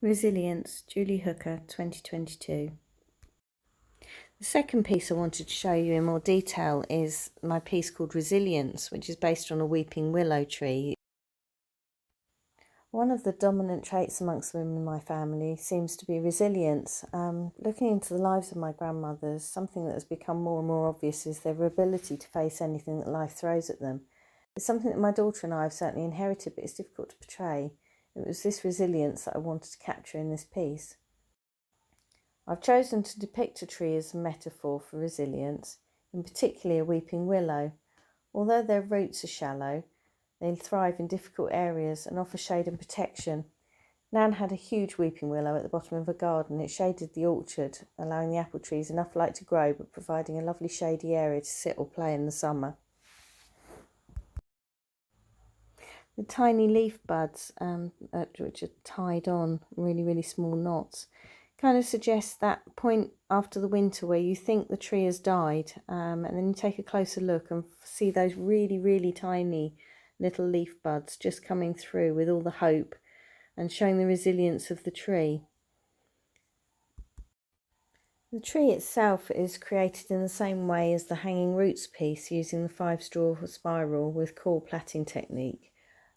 Resilience, Julie Hooker, 2022. The second piece I wanted to show you in more detail is my piece called Resilience, which is based on a weeping willow tree. One of the dominant traits amongst women in my family seems to be resilience. Looking into the lives of my grandmothers, something that has become more and more obvious is their ability to face anything that life throws at them. It's something that my daughter and I have certainly inherited, but it's difficult to portray. It was this resilience that I wanted to capture in this piece. I've chosen to depict a tree as a metaphor for resilience, in particular a weeping willow. Although their roots are shallow, they thrive in difficult areas and offer shade and protection. Nan had a huge weeping willow at the bottom of her garden. It shaded the orchard, allowing the apple trees enough light to grow, but providing a lovely shady area to sit or play in the summer. The tiny leaf buds, which are tied on, really small knots, kind of suggests that point after the winter where you think the tree has died, and then you take a closer look and see those really tiny little leaf buds just coming through with all the hope and showing the resilience of the tree. The tree itself is created in the same way as the hanging roots piece, using the 5-straw spiral with core plaiting technique,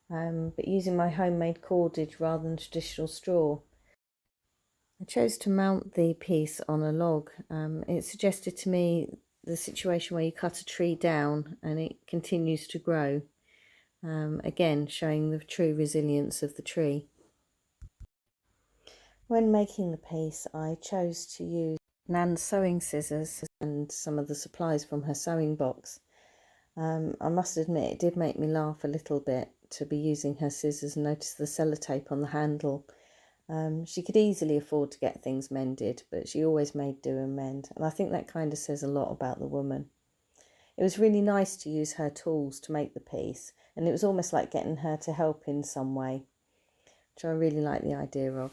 but using my homemade cordage rather than traditional straw. I chose to mount the piece on a log. It suggested to me the situation where you cut a tree down and it continues to grow. Again, showing the true resilience of the tree. When making the piece, I chose to use Nan's sewing scissors and some of the supplies from her sewing box. I must admit, it did make me laugh a little bit to be using her scissors and notice the sellotape on the handle. She could easily afford to get things mended, but she always made do and mend, and I think that kind of says a lot about the woman. It was really nice to use her tools to make the piece, and it was almost like getting her to help in some way, which I really like the idea of.